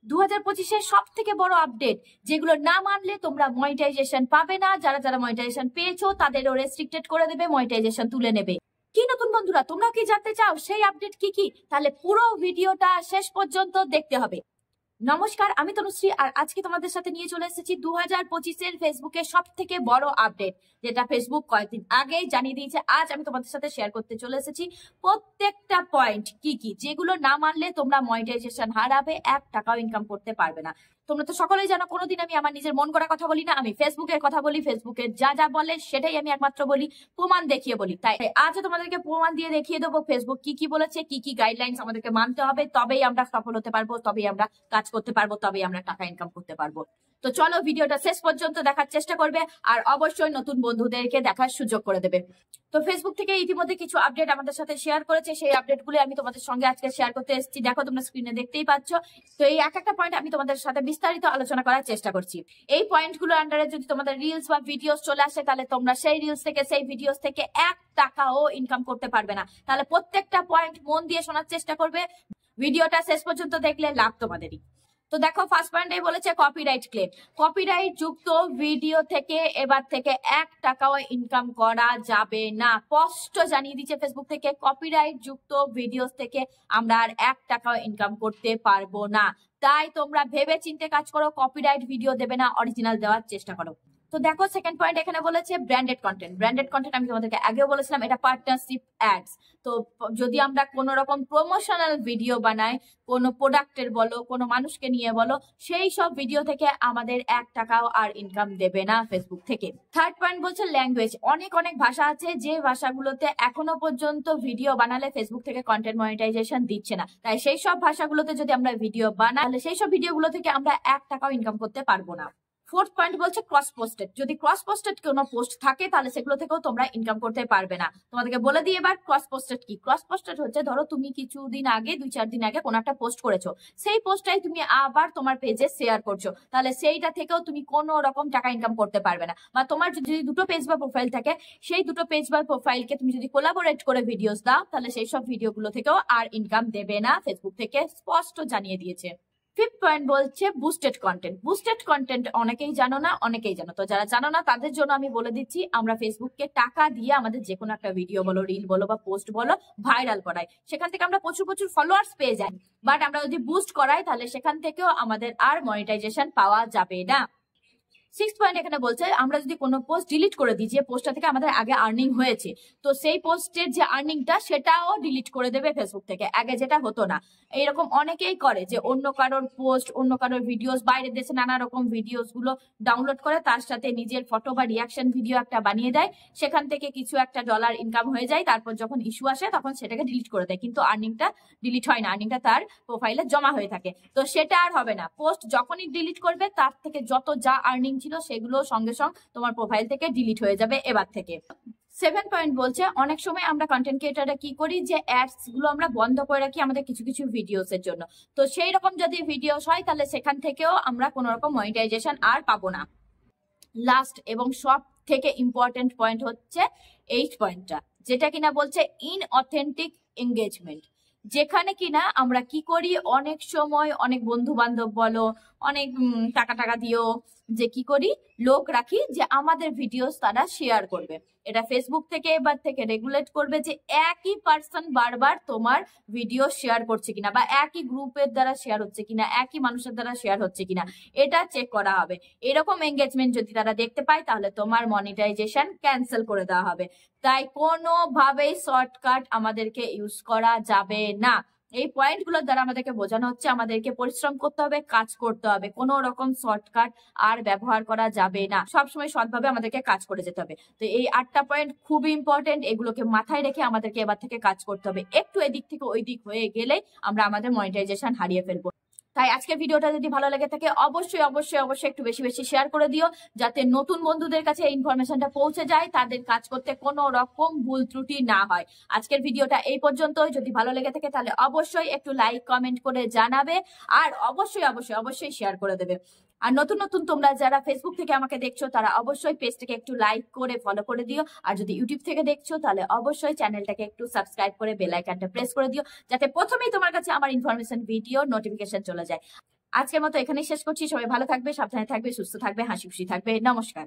2025-এর সব থেকে বড় আপডেট, যেগুলো না মানলে তোমরা মনিটাইজেশন পাবে না। যারা যারা মনিটাইজেশন পেয়েছো তাদেরও রেস্ট্রিক্টেড করে দেবে, মনিটাইজেশন তুলে নেবে। কি নতুন বন্ধুরা, তোমরা কি জানতে চাও সেই আপডেট কি কি? তাহলে পুরো ভিডিওটা শেষ পর্যন্ত দেখতে হবে। নমস্কার, আমি তনুশ্রী, আর আজকে তোমাদের সাথে নিয়ে চলে এসেছি 2025-এর ফেসবুকের সব থেকে বড় আপডেট, যেটা ফেসবুক কয়েকদিন আগেই জানিয়ে দিয়েছে। আজ আমি তোমাদের সাথে শেয়ার করতে চলে এসেছি প্রত্যেকটা পয়েন্ট কি কি, যেগুলো না মানলে তোমরা মনিটাইজেশন হারাবে, 1 টাকাও ইনকাম করতে পারবে না। তোমরা তো সকলেই জানো, কোনোদিন আমি আমার নিজের মন করা কথা বলি না, আমি ফেসবুকের কথা বলি। ফেসবুকের যা যা বলে সেটাই আমি একমাত্র বলি, প্রমাণ দেখিয়ে বলি। তাই আজও তোমাদেরকে প্রমাণ দিয়ে দেখিয়ে দেবো ফেসবুক কি কি বলেছে, কি কি গাইডলাইন্স আমাদেরকে মানতে হবে, তবেই আমরা সফল হতে পারবো, তবেই আমরা কাজ করতে পারবো, তবেই আমরা টাকা ইনকাম করতে পারবো। তো চলো, ভিডিওটা শেষ পর্যন্ত দেখার চেষ্টা করবে, আর অবশ্যই নতুন বন্ধুদেরকে দেখার সুযোগ করে দেবে। তো ফেসবুক থেকে ইতিমধ্যে কিছু আপডেট আমাদের সাথে শেয়ার করেছে, সেই আপডেটগুলো আমি তোমাদের সঙ্গে আজকে শেয়ার করতে এসেছি। দেখো, তোমরা স্ক্রিনে দেখতেই পাচ্ছ। তো এই একটা পয়েন্ট আমি তোমাদের সাথে বিস্তারিত আলোচনা করার চেষ্টা করছি। এই পয়েন্টগুলো আন্ডারে যদি তোমাদের রিলস বা ভিডিওস চলে আসে, তাহলে তোমরা সেই রিলস থেকে, সেই ভিডিওস থেকে 1 টাকাও ইনকাম করতে পারবে না। তাহলে প্রত্যেকটা পয়েন্ট মন দিয়ে শোনার চেষ্টা করবে, ভিডিওটা শেষ পর্যন্ত দেখলে লাভ তোমাদেরই। তো দেখো, ফার্স্ট পয়েন্টে বলেছে কপিরাইট ক্লেম। কপিরাইট যুক্ত ভিডিও থেকে এবার থেকে 1 টাকাও ইনকাম করা যাবে না। স্পষ্ট জানিয়ে দিচ্ছে ফেসবুক থেকে, কপিরাইট যুক্ত ভিডিও থেকে আমরা আর 1 টাকাও ইনকাম করতে পারবো না। তাই তোমরা ভেবে চিন্তে কাজ করো, কপিরাইট ভিডিও দেবে না, অরিজিনাল দেওয়ার চেষ্টা করো। তো দেখো, সেকেন্ড পয়েন্ট এখানে বলেছে ব্র্যান্ডেড কন্টেন্ট। ব্র্যান্ডেড কন্টেন্ট আমি তোমাদেরকে আগেও বলেছিলাম, এটা পার্টনারশিপ অ্যাডস। তো যদি আমরা কোনো রকম প্রমোশনাল ভিডিও বানাই, কোনো প্রোডাক্টের বলো, কোনো মানুষকে নিয়ে বলো, সেই সব ভিডিও থেকে আমাদের 1 টাকাও আর ইনকাম দেবে না ফেসবুক থেকে। থার্ড পয়েন্ট বলছে ল্যাঙ্গুয়েজ। অনেক অনেক ভাষা আছে, যে ভাষাগুলোতে এখনো পর্যন্ত ভিডিও বানালে ফেসবুক থেকে কন্টেন্ট মনিটাইজেশন দিচ্ছে না। তাই সেই সব ভাষাগুলোতে যদি আমরা ভিডিও বানাই, তাহলে সেই সব ভিডিওগুলো থেকে আমরা 1 টাকাও ইনকাম করতে পারবো না। ফোর্থ পয়েন্ট বলছে ক্রস পোস্টেড। যদি ক্রস পোস্টেড কোনো পোস্ট থাকে, তাহলে সেগুলো থেকেও তোমরা ইনকাম করতে পারবে না। তোমাদেরকে বলে দিই এবার ক্রস পোস্টেড কি। ক্রস পোস্টেড হচ্ছে, ধরো তুমি কিছুদিন আগে, 2-4 দিন আগে কোনো একটা পোস্ট করেছো, সেই পোস্টটাই তুমি আবার তোমার পেজে শেয়ার করছো, তাহলে সেইটা থেকেও তুমি কোনো রকম টাকা ইনকাম করতে পারবে না। বা তোমার যদি দুটো পেজ বা প্রোফাইল থাকে, সেই দুটো পেজ বা প্রোফাইলকে তুমি যদি কোলাবোরেট করে ভিডিওস দাও, তাহলে সেই সব ভিডিওগুলো থেকেও আর ইনকাম দেবে না, ফেসবুক থেকে স্পষ্ট জানিয়ে দিয়েছে। ফিফথ পয়েন্ট বলছে বুস্টেড কন্টেন্ট। বুস্টেড কন্টেন্ট অনেকেই জানো না, অনেকেই জানো। তো যারা জানো না তাদের জন্য আমি বলে দিচ্ছি, আমরা ফেসবুককে টাকা দিয়ে আমাদের যে কোনো একটা ভিডিও বলো, রিল বলো বা পোস্ট বলো, ভাইরাল করাই। সেখান থেকে আমরা প্রচুর প্রচুর ফলোয়ার্স পেয়ে যাই। বাট আমরা যদি বুস্ট করাই, তাহলে সেখান থেকেও আমাদের আর মনিটাইজেশন পাওয়া যাবে না। সিক্স পয়েন্ট এখানে বলছে, আমরা যদি কোনো পোস্ট ডিলিট করে দিই, যে পোস্টটা থেকে আমাদের আগে আর্নিং হয়েছে, তো সেই পোস্টের যে আর্নিংটা সেটাও ডিলিট করে দেবে ফেসবুক থেকে, আগে যেটা হতো না। এইরকম অনেকেই করে, যে অন্য কারোর পোস্ট, অন্য কারোর ভিডিওস, বাইরের দেশে নানা রকম ভিডিওস গুলো ডাউনলোড করে তার সাথে নিজের ফটো বা রিয়াকশন ভিডিও একটা বানিয়ে দেয়, সেখান থেকে কিছু একটা ডলার ইনকাম হয়ে যায়। তারপর যখন ইস্যু আসে তখন সেটাকে ডিলিট করে দেয়, কিন্তু আর্নিংটা ডিলিট হয় না, আর্নিংটা তার প্রোফাইলে জমা হয়ে থাকে। তো সেটা আর হবে না। পোস্ট যখনই ডিলিট করবে, তার থেকে যত যা আর্নিং ছিল সেগুলো সঙ্গে সঙ্গে তোমার প্রোফাইল থেকে ডিলিট হয়ে যাবে এবার থেকে। 7 পয়েন্ট বলছে, অনেক সময় আমরা কন্টেন্ট ক্রিয়েটাররা কি করি, যে অ্যাডস গুলো আমরা বন্ধ করে রাখি আমাদের কিছু কিছু ভিডিওস এর জন্য। তো সেই রকম যদি ভিডিওস হয়, তাহলে সেখান থেকেও আমরা কোনো রকম মনিটাইজেশন আর পাবো না। লাস্ট এবং সব থেকে ইম্পর্টেন্ট পয়েন্ট হচ্ছে 8 পয়েন্টটা, যেটা কিনা বলছে ইনঅথেন্টিক এঙ্গেজমেন্ট। যেখানে কিনা আমরা কি করি, অনেক সময় অনেক বন্ধু বান্ধব বলো, অনেক টাকা টাকা দিও, যে কি করি, লোক রাখি যে আমাদের ভিডিওস তারা শেয়ার করবে। এটা ফেসবুক থেকে এবার থেকে রেগুলেট করবে, যে একই পার্সন বারবার তোমার ভিডিও শেয়ার করছে কিনা, বা একই গ্রুপের দ্বারা শেয়ার হচ্ছে কিনা, একই মানুষের দ্বারা শেয়ার হচ্ছে কিনা, এটা চেক করা হবে। এরকম এঙ্গেজমেন্ট যদি তারা দেখতে পায়, তাহলে তোমার মনিটাইজেশন ক্যান্সেল করে দেওয়া হবে। তাই কোনোভাবেই শর্টকাট আমাদেরকে ইউজ করা যাবে না। এই পয়েন্টগুলোর দ্বারা আমাদেরকে বোঝানো হচ্ছে, আমাদেরকে পরিশ্রম করতে হবে, কাজ করতে হবে, কোনো রকম শর্টকাট আর ব্যবহার করা যাবে না। সবসময় সৎভাবে আমাদেরকে কাজ করে যেতে হবে। তো এই 8টা পয়েন্ট খুবই ইম্পর্টেন্ট, এগুলোকে মাথায় রেখে আমাদেরকে এবার থেকে কাজ করতে হবে। একটু এদিক থেকে ওই দিক হয়ে গেলেই আমরা আমাদের মনিটাইজেশন হারিয়ে ফেলবো। তাই আজকের ভিডিওটা যদি ভালো লেগে থাকে, অবশ্যই অবশ্যই অবশ্যই একটু বেশি বেশি শেয়ার করে দিও, যাতে নতুন বন্ধুদের কাছে এই ইনফরমেশনটা পৌঁছে যায়, তাদের কাজ করতে কোনো রকম ভুল ত্রুটি না হয়। আজকের ভিডিওটা এই পর্যন্তই। যদি ভালো লেগে থাকে, তাহলে অবশ্যই একটু লাইক কমেন্ট করে জানাবে, আর অবশ্যই অবশ্যই অবশ্যই শেয়ার করে দেবে। আর নতুন নতুন তোমরা যারা ফেসবুক থেকে আমাকে দেখছো, তারা অবশ্যই পেজটাকে একটু লাইক করে ফলো করে দিও। আর যদি ইউটিউব থেকে দেখছো, তাহলে অবশ্যই চ্যানেলটাকে একটু সাবস্ক্রাইব করে বেল আইকনটা প্রেস করে দিও, যাতে প্রথমেই তোমার কাছে আমার ইনফরমেশন ভিডিও নোটিফিকেশন চলে যায়। আজকের মতো এখানেই শেষ করছি। সবাই ভালো থাকবে, সাবধানে থাকবে, সুস্থ থাকবে, হাসি খুশি থাকবে। নমস্কার।